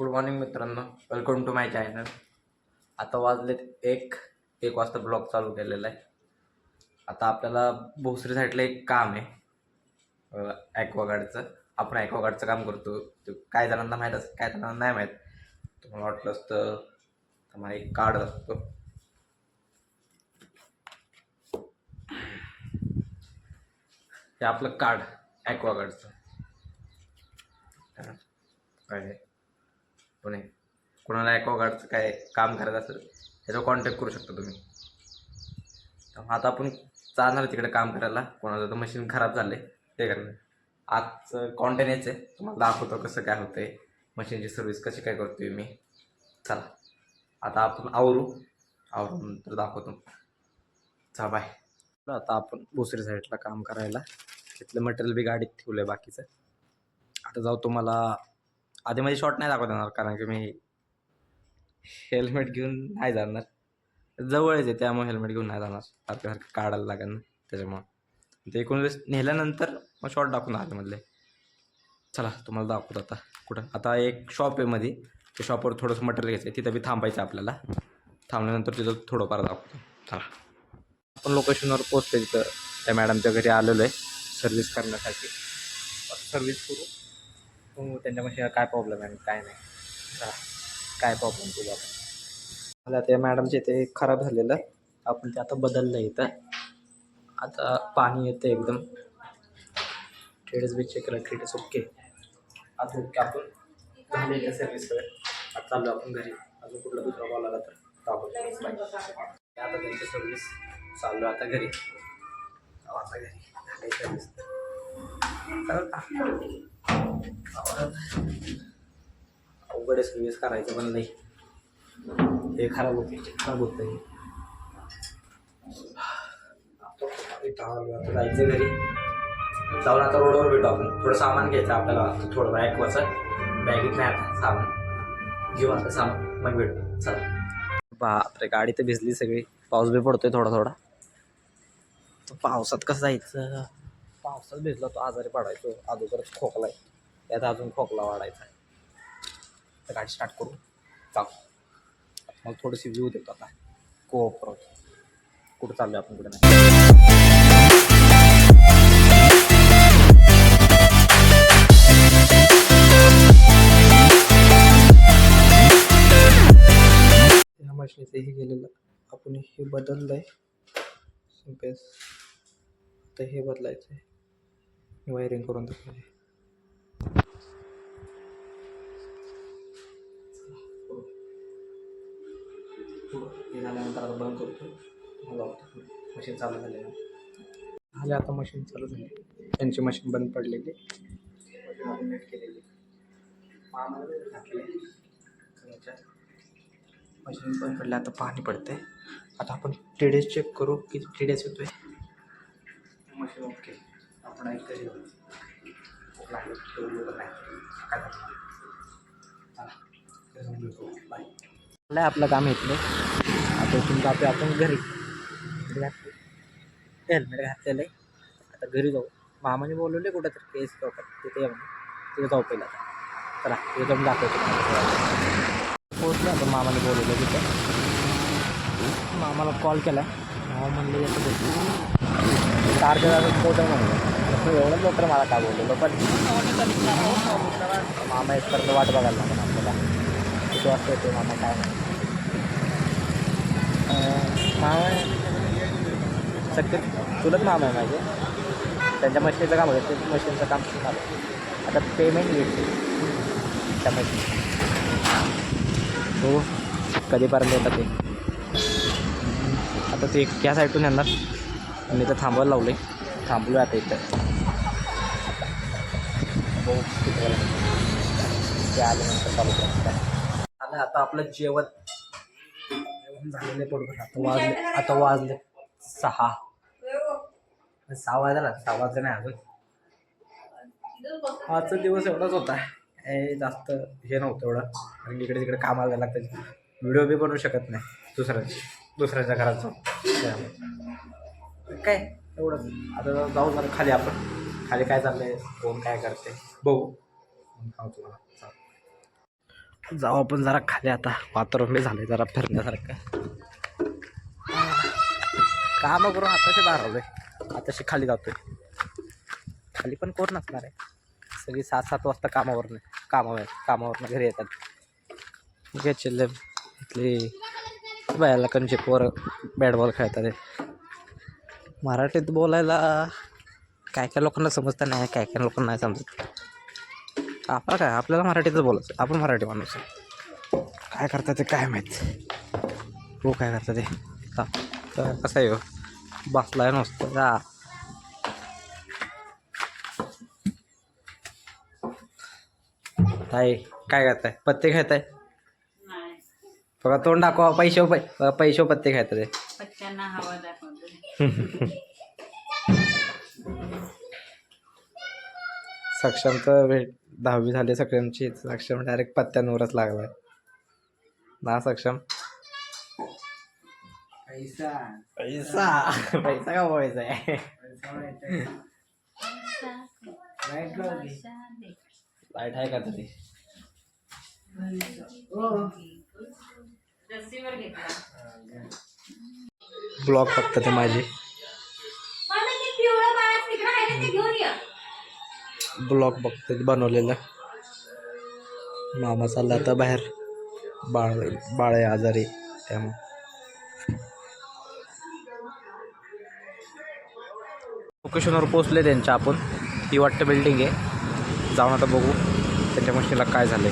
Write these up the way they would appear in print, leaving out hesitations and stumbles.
Good morning मित्रांनो, welcome to my channel. आता वाजलेत एक वाजता ब्लॉग चालू केलेला आहे. आता आपल्याला भोसरी साईडला एक काम आहे ॲक्वागार्डचं. आपण ॲक्वागार्डचं काम करतो. ते काय जणांना माहीत असतं, काय जणांना नाही माहीत. तुम्हाला वाटलं असतं तर मला एक कार्ड असतो. हे आपलं कार्ड ॲक्वागार्डचं काय पुणे. कोणाला ॲक्वागार्डचं काय काम करायचं असेल त्याच्यावर कॉन्टॅक्ट करू शकता तुम्ही. आता आपण जाणार तिकडे काम करायला. कोणाचं तर मशीन खराब झाले ते करणार. आजचं कॉन्टेंट यायचं आहे, तुम्हाला दाखवतो कसं काय होतं आहे, मशीनची सर्व्हिस कशी काय करतोय मी. चला आता आपण आवरून तर दाखवतो. चला बाय. आता आपण दुसऱ्या साईडला काम करायला, तिथलं मटेरियल बी गाडीत ठेवलं आहे बाकीचं. आता जाऊ. तुम्हाला आधी माझी शॉट नाही दाखवत येणार कारण की मी हेल्मेट घेऊन नाही जाणार. जवळच आहे त्यामुळे हेल्मेट घेऊन नाही जाणार. सारखं काढायला लागेल ना, त्याच्यामुळं ते एकूण वेळेस नेल्यानंतर मग शॉर्ट दाखवून आतमधले. चला तुम्हाला दाखवतो आता कुठं. आता एक शॉप आहे मध्ये, त्या शॉपवर थोडंसं मटेरियल घ्यायचं आहे. तिथं बी थांबायचं आपल्याला. थांबल्यानंतर तिथं थोडंफार दाखवतो. चला आपण लोकेशनवर पोचतो. तिथं त्या मॅडमच्या घरी आलेलो आहे सर्व्हिस करण्यासाठी. सर्व्हिस करू त्यांच्यापाशी काय प्रॉब्लेम आहे काय नाही. चला काय प्रॉब्लेम तुला मला त्या मॅडमचे ते खराब झालेलं, आपण ते आता बदललं इथं. आता पाणी येतं एकदम. ट्रेडस बी चेक केलं, ट्रेडस ओके. आता ओके आपण झाले इथं सर्व्हिस करेल. आता चाललो आपण घरी. अजून कुठला दुसरा कॉल आला तर आता त्यांची सर्व्हिस चाललो आता घरी. आता घरी झाली सर्व्हिस. अवघड सर्व्हिस करायचं पण नाही, हे खराब होतं. आता जायचं घरी. जाऊन आता रोडवर भेटू आपण. थोडं सामान घ्यायचं आपल्याला, थोडं ॲक्वाचं बॅगेत नाही. आता सामान घेऊ, आता सामान मग भेटू. चला बापरे, गाडी तर भिजली सगळी. पाऊस बी पडतोय थोडा थोडा. तर पावसात कसं जायचं. पावसात भिजला तो आजारी पडायचो. अगोदर खोकला आहे, त्यात अजून खोकला वाढायचा. तर गाडी स्टार्ट करू जाऊ. मग थोडीशी व्ह्यू देतो आता कोपर कुठं चाललो आपण कुठे नाही. ह्या मशीनचं हे गेलेलं आपण हे बदललं आहे. तर हे बदलायचं आहे, वायरिंग करून दाखवायचं. हे झाल्यानंतर आता बंद करतो. मशीन चालू झाले झाले. आता मशीन चालू झाली. त्यांची मशीन बंद पडलेली, मशीन नेट केलेली. मशीन बंद पडले, आता पाणी पडते. आता आपण टीडीएस चेक करू किती टीडीएस येतोय. Machine okay. आपण एक घरी बाय. आपलं काम घेतलं. आता इथून जातो आपण घरी. हेल्मेट घातलेलं आहे. आता घरी जाऊ. मामाने बोलवले कुठं तर केस चौकात, तिथे तिथे जाऊ पहिला. चला तिथे जाऊन दाखवतो. पोहोचलो आपण. मामाने बोलवलं तिथं. मामाला कॉल केला. मामा म्हणले येतं भेटू 4 दिवसाचं पोटर म्हणलं. एवढं लवकर मला काय बोललेलं, पण मामा एकपर्यंत वाट बघायला लागेल आपल्याला. किती वाजता येते मामा काय नाही. मामा शक्य चुलत मामा आहे माझे. त्यांच्या मशीनचं काम होतं, ते मशीनचं काम झालं. आता पेमेंट भेटते त्या मशीन. हो कधीपर्यंत येतात ते. आता ते त्या साईडून येणार. मी तर थांबवायला लावले. थांबलो आता इथं. ते आल्यानंतर चालू आलं. आता आपलं जेवण झालेलं पडून आता वाजले 6 वाजला. 6 वाजले नाही अजून. आजचा दिवस एवढाच होता. जास्त हे नव्हतं एवढं. आणि इकडे तिकडे कामाला जायला लागतं. व्हिडिओ बी बनवू शकत नाही दुसऱ्याच्या घरात जाऊन. काय एवढं. आता जाऊ जरा खाली आपण. खाली काय चाललंय, कोण काय करते बघू. जाऊ आपण जरा खाली आता. वातावरण बी झालंय जरा फिरण्यासारखं. काम करून आताशी बाहेर आलोय. आताशी खाली जातोय. खाली पण कोण नसणार आहे. सगळी 7-7 वाजता कामावरनं घरी येतात. घे चिल्ले इथली बायाला कंचे पोरं बॅट बॉल खेळतात. मराठीत बोलायला काय काय लोकांना समजतं नाही, काय काय लोकांना नाही समजत. आपल्याला मराठीतच बोलायचं. आपण मराठी माणूस आहे. काय करतात ते काय माहीत. हो काय करतात ते कसं आहे हो, बसलाय नुसतं का. काय करताय? पत्ते खेळताय? बघा तोंड दाखवा. पैसे पत्ते खेळतात ते. पत्त्यांना हवा दाखवतो. सक्षमचं 10वी झाली सक्षमची. सक्षम डायरेक्ट पत्त्यांवरच लागलाय ना. सक्षम पैसा का बोलायचा आहे. लाईट आहे का तरी? ब्लॉग फक्त ते माझे ब्लॉग बघते बनवलेलं. मामा चालला आता बाहेर. बाळ आहे आजारी त्यामुळे. लोकेशनवर पोचले त्यांच्या आपण. ही वाटतं बिल्डिंग आहे. जाऊन आता बघू त्यांच्या मशीनला काय झालंय.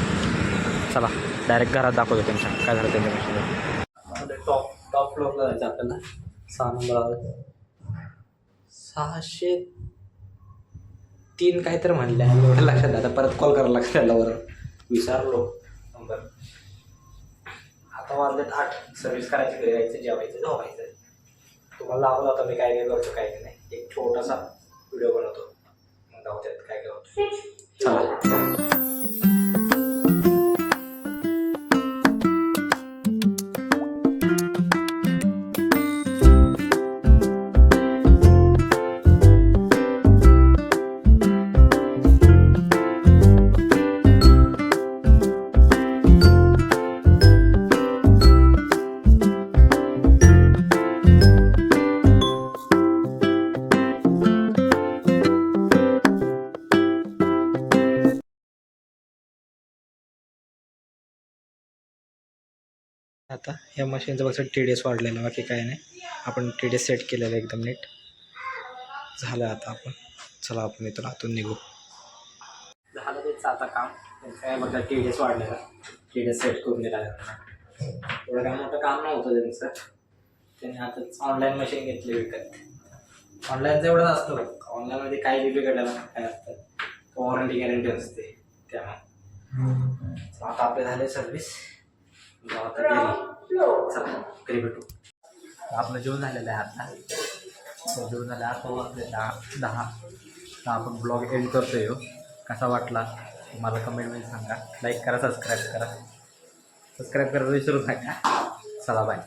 चला डायरेक्ट घरात दाखवतो त्यांच्या काय झालं त्यांच्या मशीनला. टॉप फ्लोअरला जायचं आपल्याला. 6 नंबर 603 काय तर म्हणले. एवढं लक्षात आता परत कॉल करायला लागतं त्याला. बरं विसरलो नंबर. आता वाजलेत 8. सर्व्हिस करायची, घरी जायचं, जेवायचं, झोपायचं. तुम्हाला लावला होता मी काय काय करतो काय नाही. एक छोटासा व्हिडिओ बनवतो, मग दाखवतात काय काय होतं. चला. आता या मशीनचं बघा TDS वाढलेलं, बाकी काय नाही. आपण TDS सेट केलेलं एकदम नीट झालं. आता आपण चला आपण इथून आतून निघू. झालं तेच आता काम. काय बघा TDS वाढलेला, TDS सेट करून दिला. एवढं काय मोठं काम नव्हतं त्यांचं. त्यांनी आता ऑनलाईन मशीन घेतली विकत. ऑनलाईनचं एवढंच असतं. ऑनलाईनमध्ये काही बी बिघडलेलं काय असतं, वॉरंटी गॅरंटी असते. त्यामुळे आता आपले झाले सर्व्हिस. आता घरी चला घरी भेटू. आपलं जेवण झालेलं आहे आता. जेवण झालं आता वाजले 10. तर आपण ब्लॉग एंड करतोय. कसा वाटला मला कमेंटमध्ये सांगा. लाईक करा, सबस्क्राईब करा. सबस्क्राईब करायला विसरू नका. चला बाय.